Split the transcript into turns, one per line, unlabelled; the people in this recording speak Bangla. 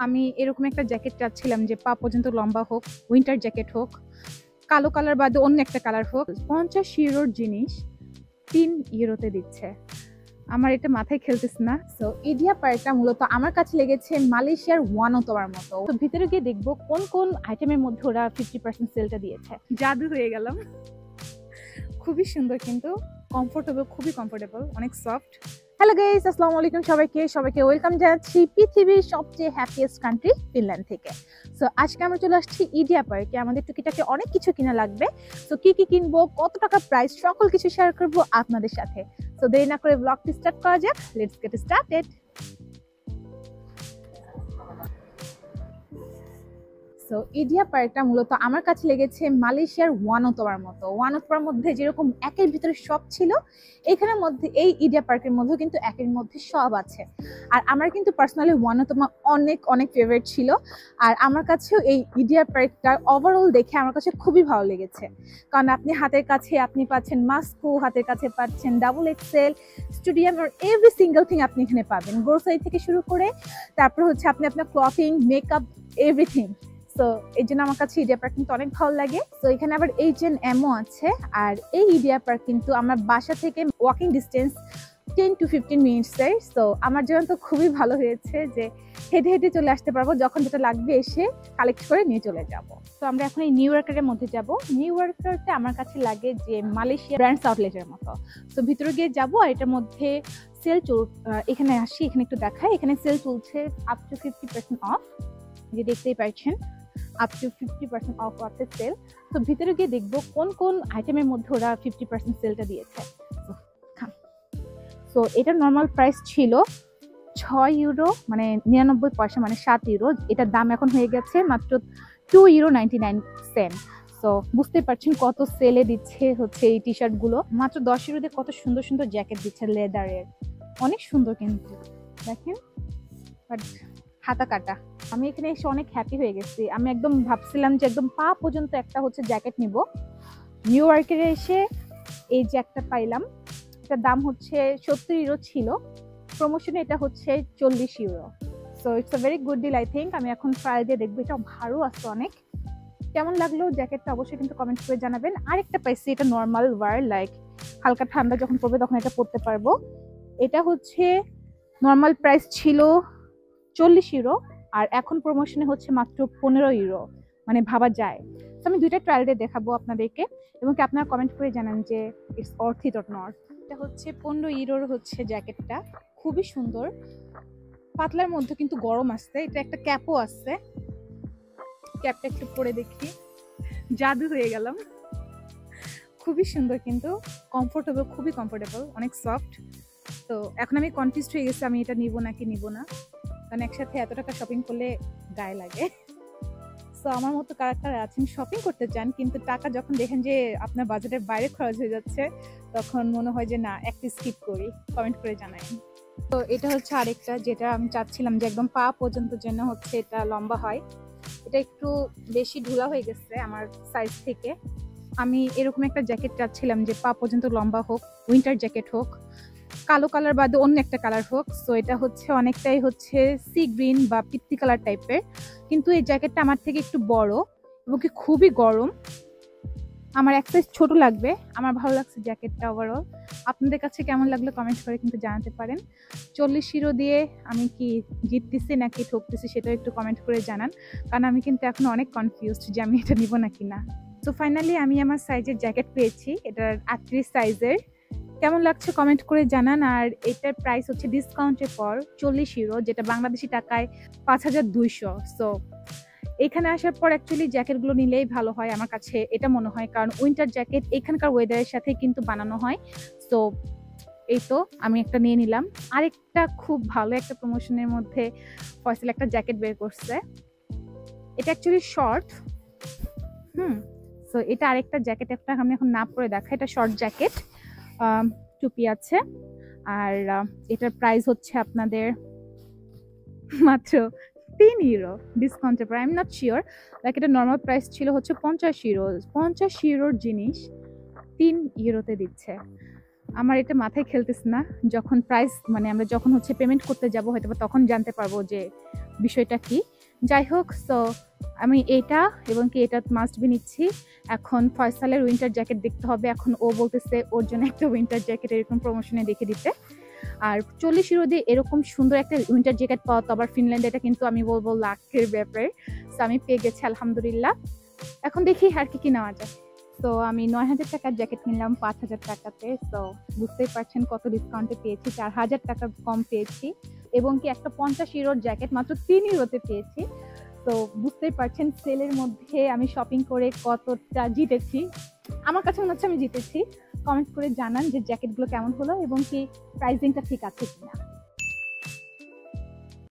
আমি এরকম একটা জ্যাকেট চাচ্ছিলাম যে পা পর্যন্ত লম্বা হোক, উইন্টার জ্যাকেট হোক, কালো কালার বাদে অন্য একটা কালার হোক। 50 ইউরোর জিনিস 3 ইউরোতে দিচ্ছে। আমার এটা মাথায় খেলতেছে না। সো ইডিয়া পার্কটা মূলত আমার কাছে লেগেছে মালয়েশিয়ার ওয়ানোতোয়ার মতো। তো ভিতরে গিয়ে দেখবো কোন কোন আইটেমের মধ্যে ওরা 50% সেলটা দিয়েছে। জাদু হয়ে গেলাম। খুবই সুন্দর, কিন্তু কমফোর্টেবল, খুবই কমফোর্টেবল, অনেক সফট। হ্যালো গাইস, আসসালামু আলাইকুম সবাইকে ওয়েলকাম জানাচ্ছি পৃথিবীর সবচেয়ে হ্যাপিয়েস্ট কান্ট্রি ফিনল্যান্ড থেকে। সো আজকে আমরা চলে আসছি ইডিয়া পার্কে। আমাদের টুকিটাকে অনেক কিছু কিনা লাগবে। সো কি কি কিনবো, কত টাকা প্রাইস, সকল কিছু শেয়ার করবো আপনাদের সাথে। সো দেরি না করে ব্লগটি স্টার্ট করা যাক। Let's get started. সো ইডিয়া পার্কটা মূলত আমার কাছে লেগেছে মালয়েশিয়ার ওয়ানোতোয়ার মতো। ওয়ানোতোয়ার মধ্যে যেরকম একের ভিতরে সব ছিল, এখানের মধ্যে এই ইডিয়া পার্কের মধ্যে কিন্তু একের মধ্যে সব আছে। আর আমার কিন্তু পার্সোনালি ওয়ানোতোয়া অনেক অনেক ফেভারিট ছিল। আর আমার কাছেও এই ইডিয়া পার্কটা ওভারঅল দেখে আমার কাছে খুবই ভালো লেগেছে। কারণ আপনি হাতের কাছে আপনি পাচ্ছেন মাস্কো, হাতের কাছে পাচ্ছেন ডাবল এক্সেল, স্টুডিয়াম, আর এভরি সিঙ্গেল থিং আপনি এখানে পাবেন। গ্রোসারি থেকে শুরু করে তারপর হচ্ছে আপনি আপনার ক্লথিং, মেকআপ, এভরিথিং। তো এই জন্য আমার কাছে ইডিয়া পার্ক কিন্তু অনেক ভালো লাগে। তো এখানে আবার H&M-ও আছে। আর এই ইডিয়া পার্ক কিন্তু আমার বাসা থেকে ওয়াকিং ডিস্টেন্স 10 to 15 মিনিটসের। তো আমার জন্য তো খুবই ভালো হয়েছে যে হেঁটে হেঁটে চলে আসতে পারবো, যখন যেটা লাগবে এসে কালেক্ট করে নিয়ে চলে যাব। তো আমরা এখন এই নিউ ইয়র্কের মধ্যে যাব। নিউ ইয়র্কারতে আমার কাছে লাগে যে মালয়েশিয়া ব্র্যান্ডস আউটলেটের মতো। তো ভিতরে গিয়ে যাবো, আর এটার মধ্যে সেল এখানে আসি, এখানে একটু দেখাই। এখানে সেল চলছে আপ টু 50% অফ, যে দেখতেই পাচ্ছেন আপ টু 50% অফ আছে সেল। তো ভিতরে গিয়ে দেখবো কোন কোন আইটেমের মধ্যে ওরা 50% সেলটা দিয়েছে। সো এটার নর্মাল প্রাইস ছিল 6 ইউরো, মানে 99 পয়সা, মানে 7 ইউরো। এটার দাম এখন হয়ে গেছে মাত্র 2 ইউরো 99 সেন্ট। সো বুঝতে পারছেন কত সেলে দিচ্ছে হচ্ছে এই টি শার্ট গুলো। মাত্র 10 ইউরোতে কত সুন্দর সুন্দর জ্যাকেট দিচ্ছে লেদারের, অনেক সুন্দর কিন্তু দেখেন। বাট হাতা কাটা। আমি এখানে এসে অনেক হ্যাপি হয়ে গেছি। আমি একদম ভাবছিলাম যে একদম পা পর্যন্ত একটা হচ্ছে জ্যাকেট নিব। নিউ ইয়র্কের এসে এই যে একটা পাইলাম, এটার দাম হচ্ছে 70 ইউরো ছিল, প্রমোশনে এটা হচ্ছে 40 euro. So it's a very good deal I think. আমি এখন ট্রাই দিয়ে দেখবো, এটা ভালো আছে অনেক। কেমন লাগলো জ্যাকেটটা অবশ্যই কিন্তু কমেন্ট করে জানাবেন। আরেকটা পাইছি, এটা নর্মাল ওয়ার, লাইক হালকা ঠান্ডা যখন পড়বে তখন এটা পরতে পারবো। এটা হচ্ছে নর্মাল প্রাইস ছিল 40 ইউরো, আর এখন প্রমোশনে হচ্ছে মাত্র 15 ইউরো, মানে ভাবা যায়। তো আমি দুইটা ট্রায়াল দিয়ে দেখাবো আপনাদেরকে, এবং কি আপনারা কমেন্ট করে জানান যে ইটস অর্থ ইট অর নট। এটা হচ্ছে 15 ইউরোর হচ্ছে জ্যাকেটটা, খুবই সুন্দর, পাতলার মধ্যে কিন্তু গরম আসছে। এটা একটা ক্যাপও আছে, ক্যাপটা একটু পরে দেখি, জাদু হয়ে গেলাম। খুবই সুন্দর, কিন্তু কমফোর্টেবল, খুবই কমফোর্টেবল, অনেক সফট। তো এখন আমি কনফিউজড হয়ে গেছি, আমি এটা নিব নাকি নিব না, কারণ একসাথে এত টাকা শপিং করলে গায়ে লাগে। সো আমার মতো কারা আছেন শপিং করতে চান, কিন্তু টাকা যখন দেখেন যে আপনার বাজেটের বাইরে খরচ হয়ে যাচ্ছে, তখন মনে হয় যে না, একটু স্কিপ করি। কমেন্ট করে জানাই। তো এটা হচ্ছে আরেকটা, যেটা আমি চাচ্ছিলাম যে একদম পা পর্যন্ত যেন হচ্ছে এটা লম্বা হয়। এটা একটু বেশি ঢুলা হয়ে গেছে আমার সাইজ থেকে। আমি এরকম একটা জ্যাকেট চাচ্ছিলাম যে পা পর্যন্ত লম্বা হোক, উইন্টার জ্যাকেট হোক, কালো কালার বাদে অন্য একটা কালার হোক। সো এটা হচ্ছে অনেকটাই হচ্ছে সি গ্রিন বা পিত্তি কালার টাইপের, কিন্তু এই জ্যাকেটটা আমার থেকে একটু বড় এবং কি খুবই গরম। আমার এক সাইজ ছোট লাগবে। আমার ভালো লাগছে জ্যাকেটটা ওভারঅল। আপনাদের কাছে কেমন লাগলো কমেন্ট করে কিন্তু জানাতে পারেন। 40 ইউরো দিয়ে আমি কি জিততেছি নাকি ঠকতেছি, সেটাও একটু কমেন্ট করে জানান, কারণ আমি কিন্তু এখন অনেক কনফিউজড যে আমি এটা নিব নাকি না। তো ফাইনালি আমি আমার সাইজের জ্যাকেট পেয়েছি, এটার 38 সাইজের। কেমন লাগছে কমেন্ট করে জানান। আর এটার প্রাইস হচ্ছে ডিসকাউন্টের পর 40 ইউরো, যেটা বাংলাদেশি টাকায় 5200। সো এখানে আসার পর অ্যাকচুয়ালি জ্যাকেটগুলো নিলেই ভালো হয়, আমার কাছে এটা মনে হয়, কারণ উইন্টার জ্যাকেট এখানকার ওয়েদারের সাথে কিন্তু বানানো হয়। সো এই তো আমি একটা নিয়ে নিলাম। আরেকটা খুব ভালো একটা প্রমোশনের মধ্যে ফয়সাল একটা জ্যাকেট বের করছে, এটা অ্যাকচুয়ালি শর্ট। সো এটা আরেকটা জ্যাকেট, একটা আমি এখন না পরে দেখা। এটা শর্ট জ্যাকেট, টুপি আছে, আর এটার প্রাইস হচ্ছে আপনাদের মাত্র 3 ইউরো ডিসকাউন্টের পর। I am not sure, like এটা নর্মাল প্রাইস ছিল হচ্ছে 50 ইউরো। 50 ইউরোর জিনিস 3 ইউরোতে দিচ্ছে। আমার এটা মাথায় খেলতেছে না, যখন প্রাইস মানে আমরা যখন হচ্ছে পেমেন্ট করতে যাব হয়তো তখন জানতে পারবো যে বিষয়টা কি। যাই হোক, সো আমি এটা এবং কি এটা মাস্ট বি নিচ্ছি। এখন ফয়সালের উইন্টার জ্যাকেট দেখতে হবে, এখন ও বলতেছে ওর জন্য একটা উইন্টার জ্যাকেট এরকম প্রমোশনে দেখে দিতে। আর 40 ইউরো দিয়ে এরকম সুন্দর একটা উইন্টার জ্যাকেট পাওয়া তো আবার ফিনল্যান্ডে, এটা কিন্তু আমি বলবো লাখের ব্যাপারে। তো আমি পেয়ে গেছি আলহামদুলিল্লাহ। এখন দেখি আর কি কি নেওয়া যায়। তো আমি 9,000 টাকার জ্যাকেট কিনলাম 5,000 টাকাতে। তো বুঝতেই পারছেন কত ডিসকাউন্টে পেয়েছি, 4,000 টাকা কম পেয়েছি। এবং কি একটা 50 ইউরোর জ্যাকেট মাত্র 3 ইউরোতে পেয়েছি। তো বুঝতেই পারছেন সেলের মধ্যে আমি শপিং করে কতটা জিতেছি। আমার কাছে মনে হচ্ছে আমি জিতেছি। কমেন্ট করে জানান যে জ্যাকেটগুলো কেমন হলো এবং কি প্রাইসিংটা ঠিক আছে কিনা।